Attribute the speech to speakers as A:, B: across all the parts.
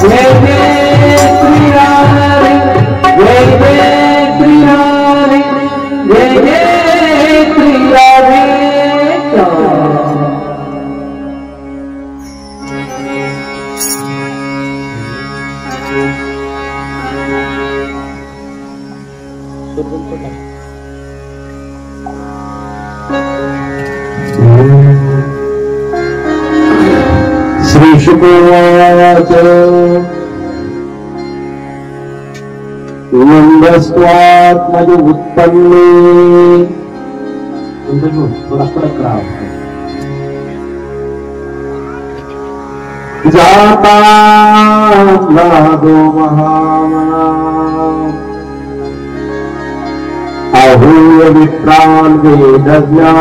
A: जय जय श्री राधे, जय जय श्री राधे, जय जय श्री राधे। श्री शुकोवाच नंदस्त्वात्मज उत्पन्ने थोड़ा फरक रहा जाता लादो महामना आहूय विप्रान वेदज्ञा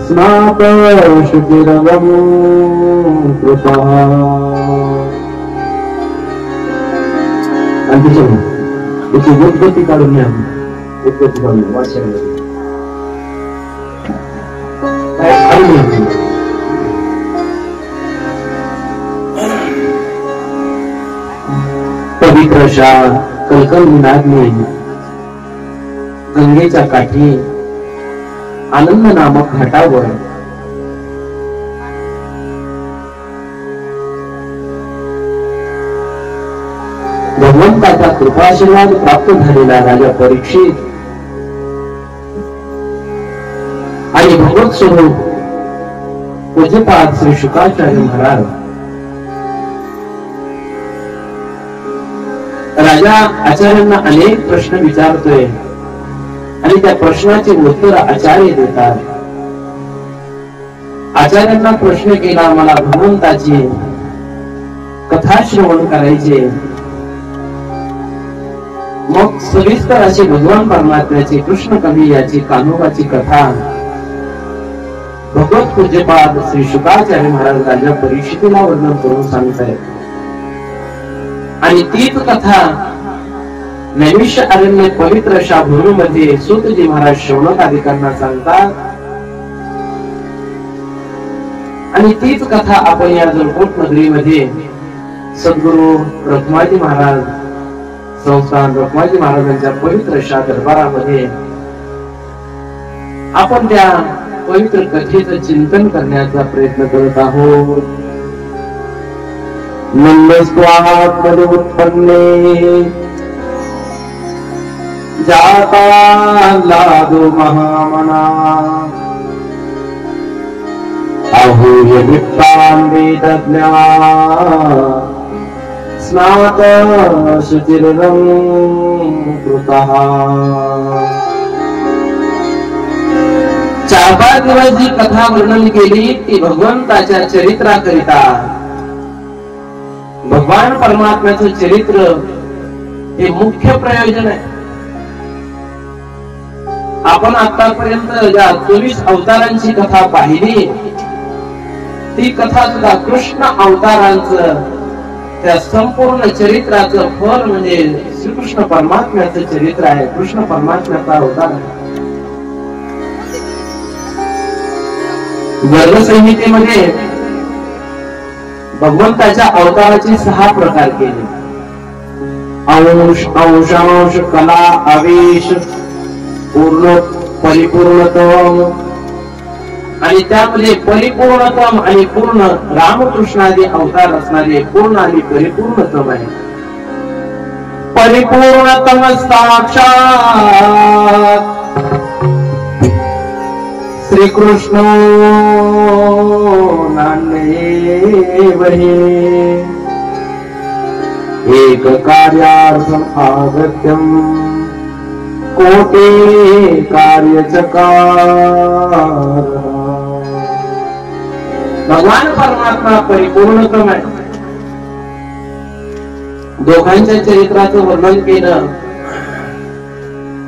A: स्नात शुचिरवम कृपा। त्याची उद्गती काढून घ्या, उद्गती काढून वाचन पवित्र अशा कलकल विनाग्नी गंगेच्या काठी आनंद नामक घाटावर भगवंताचा कृपाशीर्वाद प्राप्त झालेला राजा परीक्षित आणि भगवत स्वरूप पूज्यपाद श्री शुकाचार्य महाराज राजा आचार्यांना अनेक प्रश्न विचारतोय आणि त्या प्रश्नाचे उत्तर आचार्य देतात। आचार्यांना प्रश्न केला, मला भगवंताची कथा श्रवण करायचे, मग सविस्तर अशी भगवान परमात्म्याची कृष्ण कन्हैयाची कान्होबाची कथा भगवत पूज्यपाद श्री शुकाचार्य महाराज राजा परीक्षितीला वर्णन करून सांगतायत। आणि तीच कथा नैमिष अरण्य पवित्र अशा भूमीमध्ये सूतजी महाराज शौनकादिकांना सांगतात। आणि तीच कथा आपण या जलकोट नगरीमध्ये सद्गुरु रखमाजी महाराज संस्थान रखमाजी महाराजांच्या पवित्र अशा दरबारामध्ये आपण त्या पवित्र कथेचं चिंतन करण्याचा प्रयत्न करत आहोत। नंदस्त्वात्मज उत्पन्ने जाता लादो महामना आहूय विप्रान वेदज्ञा स्नात शुचिरं कृतः। 4-5 दिवस जी कथा वर्णन केली ती भगवंताच्या चरित्राकरिता, भगवान परमात्म्याचं चरित्र हे मुख्य प्रयोजन आहे। आपण आतापर्यंत ज्या 24 अवतारांची कथा पाहिली ती कथा सुद्धा कृष्ण अवतारांचं त्या संपूर्ण चरित्राचं फल म्हणजे श्रीकृष्ण परमात्म्याचं चरित्र आहे, कृष्ण परमात्म्याचा अवतार आहे। गर्भसंहितेमध्ये भगवंताच्या अवताराचे 6 प्रकार केले, अंश, अंशांश, कला, आवेश, पूर्ण, परिपूर्णतम। आणि त्यामध्ये परिपूर्णतम आणि पूर्ण रामकृष्णादी अवतार असणारे पूर्ण आणि परिपूर्णतम आहे। परिपूर्णतम साक्षात श्रीकृष्ण नान्येवहि एक कार्यार्थम आगत्यम कोटे कार्यचकार। भगवान परमात्मा परिपूर्णतम आहे। दोघांच्या चरित्राचं वर्णन केलं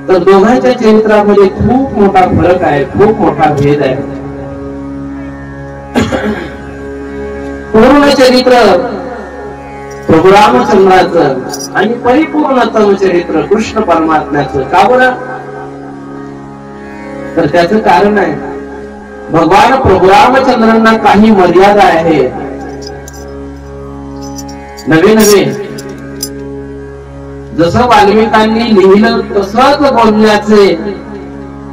A: तर दोघांच्या चरित्रामध्ये खूप मोठा फरक आहे, खूप मोठा भेद आहे। पूर्ण चरित्र प्रभू रामचंद्राचं आणि परिपूर्णतम चरित्र कृष्ण परमात्म्याचं। का बरं? तर त्याचं कारण आहे भगवान प्रभू रामचंद्रांना काही मर्यादा आहेत नवे नवे जसं वाल्मिकांनी लिहिलं तसंच बोलण्याचे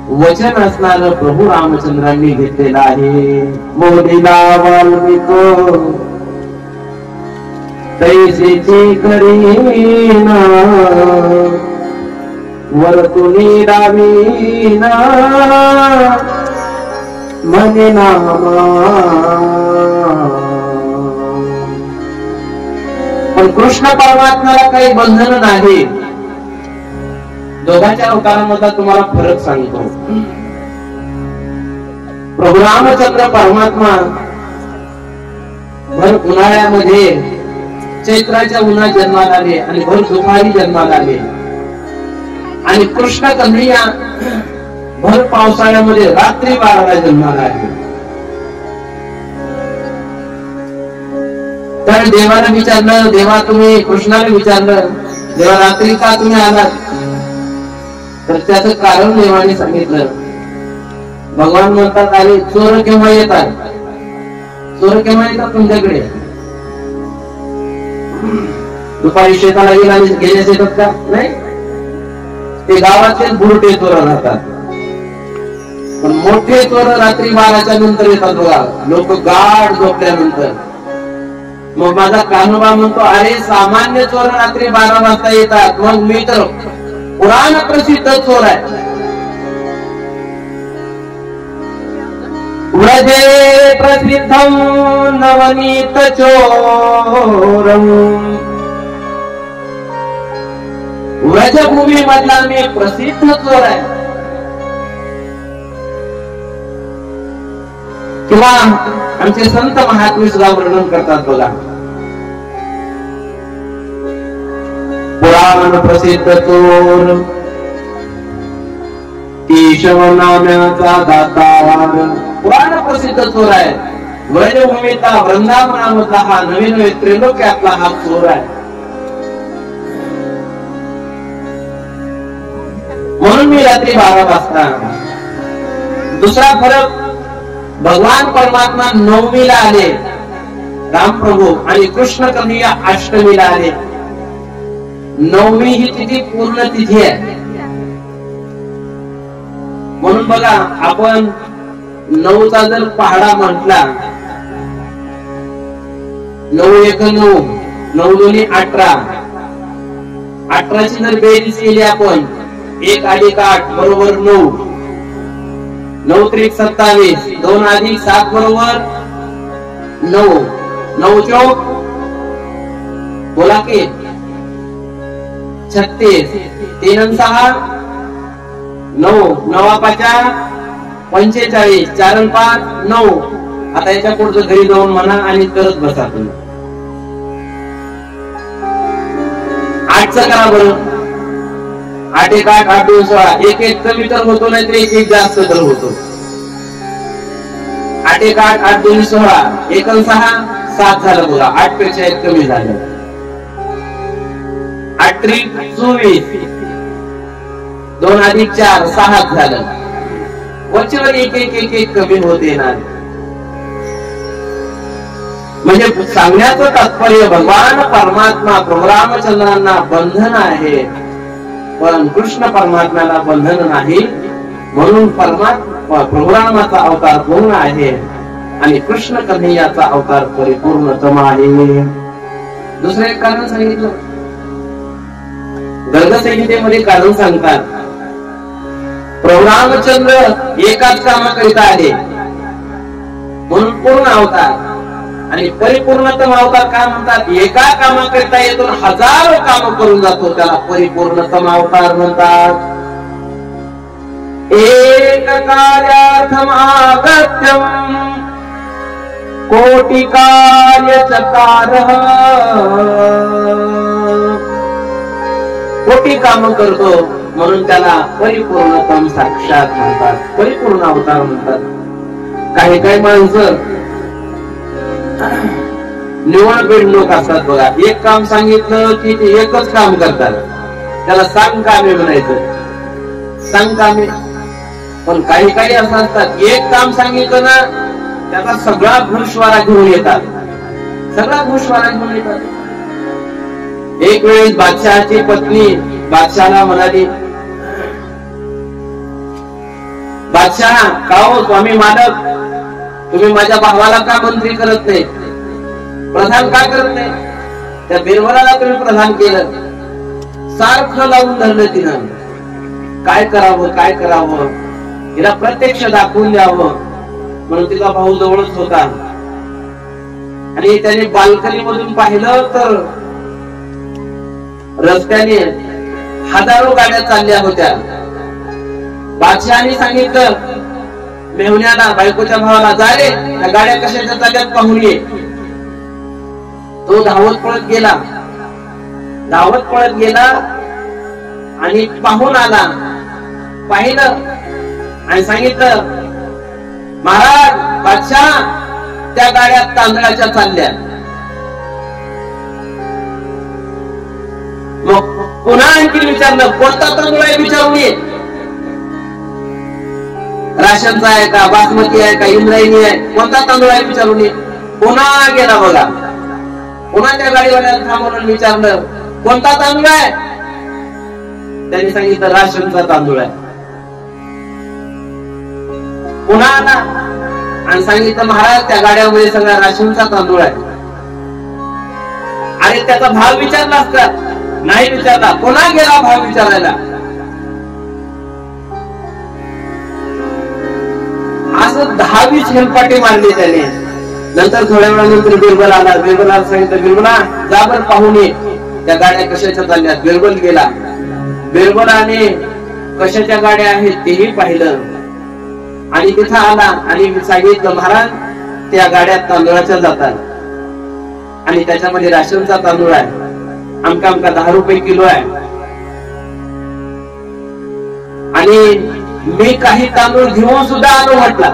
A: वचन असणारं प्रभू रामचंद्रांनी घेतलेलं आहे. बोलिला वाल्मिक तैसीची करीना वरतुनी रावीना म्हणे नामा. पण कृष्ण परमात्म्याला काही बंधन नाही. दोघांच्या अवतारांमधला तुम्हाला फरक सांगतो. प्रभू रामचंद्र परमात्मा भर उन्हाळ्यामध्ये चैत्राच्या उन्हात जन्माला आले आणि भर दुपारी जन्माला आले. आणि कृष्ण कन्हैया भर पावसाळ्यामध्ये रात्री 12ला जन्माला आले. तर देवाला विचारलं, देवा तुम्ही कृष्णाला विचारलं, देवा रात्री का तुम्ही आलात? तर त्याचं कारण देवाने सांगितलं. भगवान म्हणतात, अरे चोर केव्हा येतात? चोर केव्हा येतात तुमच्याकडे? दुपारी शेताला गेल्यास येतात का? नाही. ते गावातले बुरटे चोर राहतात. पण मोठे चोर रात्री 12च्या नंतर येतात बघा, लोक गाढ झोपल्यानंतर. मग माझा कान्होबा म्हणतो, अरे सामान्य चोर रात्री 12 वाजता येतात, मग मी तर पुराण प्रसिद्ध चोर आहे. व्रजे प्रसिद्धम नवनीत चोरम. व्रजभूमी मधला मी प्रसिद्ध चोर आहे. किंवा आमचे संत महात्मे सुद्धा वर्णन करतात बघा, पुराण प्रसिद्ध चोर केशव नाम्याचा दातार. पुराण प्रसिद्ध चोर आहे. व्रजभूमीचा वृंदावनामधला हा नवीन त्रिलोक्यातला हा चोर आहे. म्हणून मी रात्री 12 वाजता. दुसरा फरक, भगवान परमात्मा नवमीला आले रामप्रभू आणि कृष्ण कन्हैया अष्टमीला आले. नवमी ही तिथी पूर्ण तिथी आहे. म्हणून बघा, आपण 9चा जर पहाडा म्हटला, 9 एक 9, 9 दोन्ही 18, 18ची जर बेरीज केली आपण, 1 अधिक 8 बरोबर 9, 9 त्रिक 27, 2 अधिक 7 बरोबर 9, 9 चौक बोला की 36, 3 आणि 6 9, 9 5 45, 4 आणि 5 9. आता याच्या पुढचं घरी जाऊन म्हणा आणि करत बसा तुम्ही. 8चं करा बरं. 8 एक 8, 8 2 16, 1 1 कमी तर होतो, नाही तर 1 1 जास्त तर होतो. 8 एक 8, 8 2 16, 1 आणि 6 7 झालं बघा. 8 पेक्षा 1 कमी झालं. 8 त्रिक 24, 2 अधिक 4 6 झालं. वरचेवर 1 1 1 1 कमी होत येणार. म्हणजे सांगण्याचं तात्पर्य, भगवान परमात्मा प्रभू रामचंद्रांना बंधन आहे, पण कृष्ण परमात्म्याला बंधन नाही. म्हणून परमात्मा प्रभू रामाचा अवतार पूर्ण आहे आणि कृष्ण कन्हैयाचा अवतार परिपूर्णतम आहे. दुसरं एक कारण सांगितलं, गर्ग संहितेमध्ये कारण सांगतात. प्रभू रामचंद्र एकाच कामाकरिता आले म्हणून पूर्ण अवतार, आणि परिपूर्णतम अवतार काय म्हणतात? एका कामाकरिता येथून हजारो काम करून जातो, त्याला परिपूर्णतम अवतार म्हणतात. एक कार्यार्थम आगत्यम कोटी कार्य चकारः. कोटी काम करतो म्हणून त्याला परिपूर्णतम साक्षात म्हणतात, परिपूर्ण अवतार म्हणतात. काही काही माणसं निवडबेड लोक असतात बघा, एक काम सांगितलं की ते एकच काम करतात, त्याला सांग कामे म्हणायचं, सांग कामे. पण काही काही असं असतात, एक काम सांगितलं ना त्याचा सगळा घुसवारा घेऊन येतात, सगळा घुसवारा घेऊन येतात. एक वेळेस बादशहाची पत्नी बादशहाला म्हणाली, बादशाह, का हो स्वामी मालक, तुम्ही माझ्या भावाला का मंत्री करत नाही, प्रधान का करत नाही? त्या बिरबलाला तुम्ही प्रधान केलं, सारखं लावून धरलं तिनं. काय करावं काय करावं, तिला प्रत्यक्ष दाखवून द्यावं म्हणून तिचा भाऊ जवळच होता. आणि त्याने बाल्कनी मधून पाहिलं तर रस्त्याने हजारो गाड्या चालल्या होत्या. बादशहाने सांगितलं मेहुण्याला, बायकोच्या भावाला, जा रे त्या गाड्या कशाच्या चालल्यात पाहून ये. तो धावत पळत गेला आणि पाहून आला, पाहिलं आणि सांगितलं, महाराज बादशाह, त्या गाड्या तांदळाच्या चालल्या. मग पुन्हा आणखी विचारलं, कोणता तांदूळ आहे विचारून ये. राशनचा आहे का, बासमती आहे का, इंद्रायणी आहे, कोणता तांदूळ आहे विचारून ये. पुन्हा गेला बघा, पुन्हा त्या गाडीवाल्याला थांबवून विचारलं, कोणता तांदूळ आहे? त्यांनी सांगितलं राशनचा तांदूळ आहे. पुन्हा आला आणि सांगितलं, महाराज त्या गाड्यामध्ये सगळा राशनचा तांदूळ आहे. आणि त्याचा भाव विचारला असता? नाही विचारला. पुन्हा गेला भाव विचारायला. असं 10-20 हेलपाटे मारले त्याने. नंतर थोड्या वेळानंतर बिरबल आला. बिरबलाला सांगितलं, बिरबला जा बर पाहून ये त्या गाड्या कशाच्या चालल्यात. बिरबल गेला. बिरबलाने कशाच्या गाड्या आहेत तेही पाहिलं आणि तिथं आला आणि सांगितलं, महाराज त्या गाड्या तांदूळाच्या जातात आणि त्याच्यामध्ये राशनचा तांदूळ आहे, आमका 10 रुपये किलो आहे. आणि मी काही तांदूळ घेऊन सुद्धा आलो म्हटला.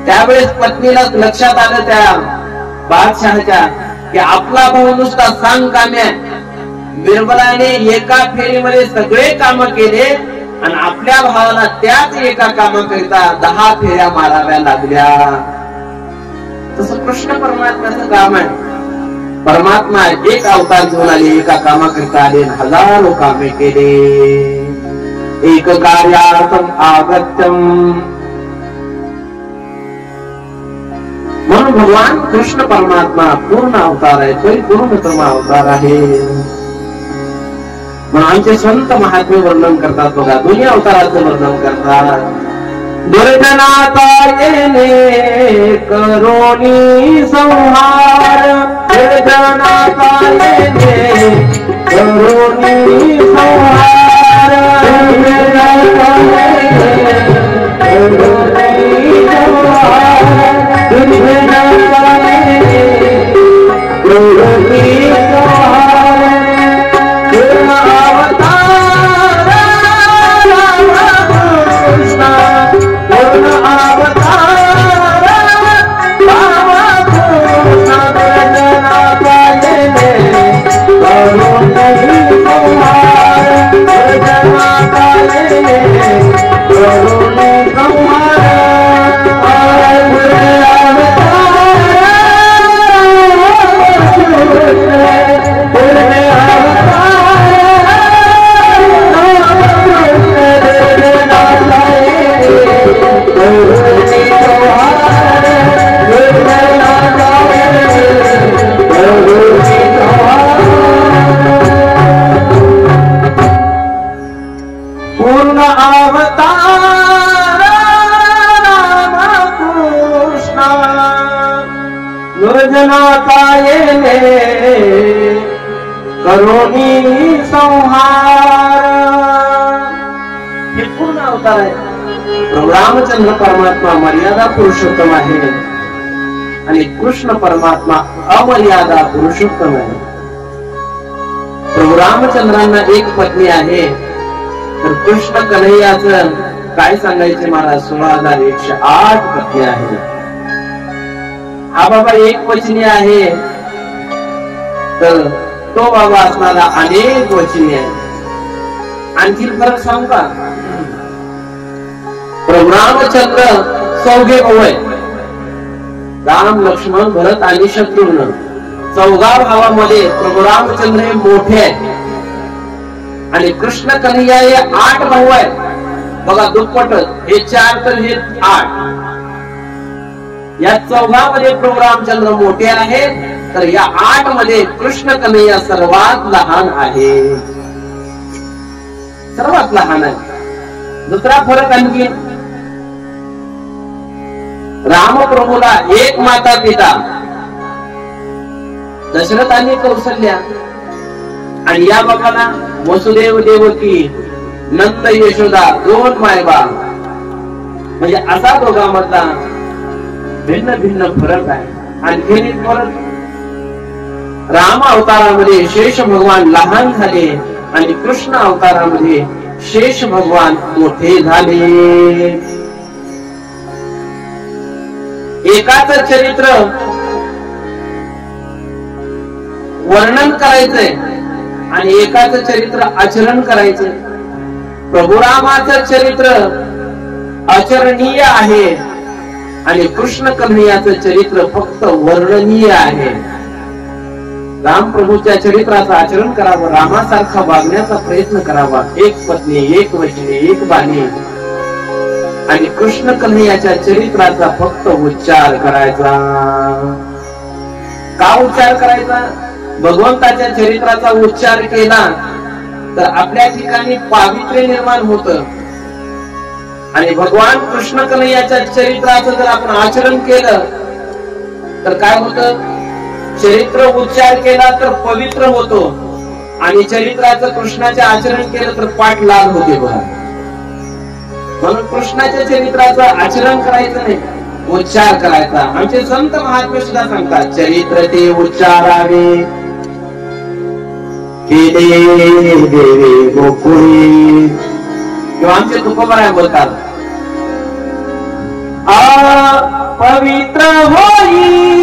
A: त्यावेळेस पत्नीला लक्षात आलं त्या बादशहाच्या की आपला भाऊ नुसता सांग काम्या. बिरबलाने एका फेरीमध्ये सगळे काम केले आणि आपल्या भावाला त्याच एका कामाकरिता 10 फेऱ्या माराव्या लागल्या. तसं कृष्ण परमात्म्याचं काम आहे. परमात्मा एक अवतार घेऊन आले, एका कामाकरिता आले, हजारो कामे केले. एक कार्यार्थम आगत्यम. म्हणून भगवान कृष्ण परमात्मा पूर्ण अवतार आहे, परिपूर्णतम अवतार आहे. म्हणून आमचे संत महात्मे वर्णन करतात बघा, दोन्ही अवताराचं वर्णन करतात. दुर्जनाता येणे करोनी संहार, दुर्जनाता येणे करोनी संहार, दुर्जनाता येणे करोनी संहार, दुर्जनाता येणे करोनी संहार. करोनी संहार. हे पूर्ण अवतार आहे. प्रभू रामचंद्र परमात्मा मर्यादा पुरुषोत्तम आहे आणि कृष्ण परमात्मा अमर्यादा पुरुषोत्तम आहे. प्रभू रामचंद्रांना एक पत्नी आहे, तर कृष्ण कन्हैयाचं काय सांगायचे महाराज, 16,108 पत्नी आहे. हा बाबा एक वचनी आहे, तर तो बाबा असणारा अनेक वचनी आहे. आणखी फरक सांगू का? प्रभू रामचंद्र चौघे भाऊ आहे, राम, लक्ष्मण, भरत आणि शत्रुघ्न. चौघा भावामध्ये प्रभू रामचंद्र हे मोठे आहेत आणि कृष्ण कन्हैया हे 8 भाऊ आहेत. बघा दुप्पट, हे 4 तर हे 8. या चौघामध्ये प्रभू रामचंद्र मोठे आहेत, तर या 8 मध्ये कृष्ण कन्हैया सर्वात लहान आहे, सर्वात लहान आहे. दुसरा फरक आणखी, रामप्रभूला एक माता पिता दशरथ आणि कौशल्या, आणि या बाबाला वसुदेव देवकी नंद यशोदा 2 मायबा. म्हणजे असा दोघांमधला भिन्न भिन्न फरक आहे. आणखी एक फरक, राम अवतारामध्ये शेष भगवान लहान झाले आणि कृष्ण अवतारामध्ये शेष भगवान मोठे झाले. एकाच चरित्र वर्णन करायचंय आणि एकाच चरित्र आचरण करायचंय. प्रभू रामाचं चरित्र आचरणीय आहे आणि कृष्ण कन्हैयाचं चरित्र फक्त वर्णनीय आहे. राम प्रभूच्या चरित्राचं आचरण करावं, रामासारखा वागण्याचा प्रयत्न करावा, एक पत्नी, एक वचने, एक बाणी. आणि कृष्ण कन्हैयाच्या चरित्राचा फक्त उच्चार करायचा. का उच्चार करायचा? भगवंताच्या चरित्राचा उच्चार केला तर आपल्या ठिकाणी पावित्र्य निर्माण होत, आणि भगवान कृष्ण कन्हैयाच्या चरित्राचं जर आपण आचरण केलं तर काय होतं? चरित्र उच्चार केला तर पवित्र होतो, आणि चरित्राचं कृष्णाचे आचरण केलं तर पाठ लाल होते. बघा, म्हणून कृष्णाच्या चरित्राचं आचरण करायचं नाही, उच्चार करायचा. आमचे संत महात्मे सुद्धा सांगतात, चरित्र ते उच्चारावे केले देवे गोकुळी. किंवा आमचे तुकोबाराय बोलतात, पवित्र होई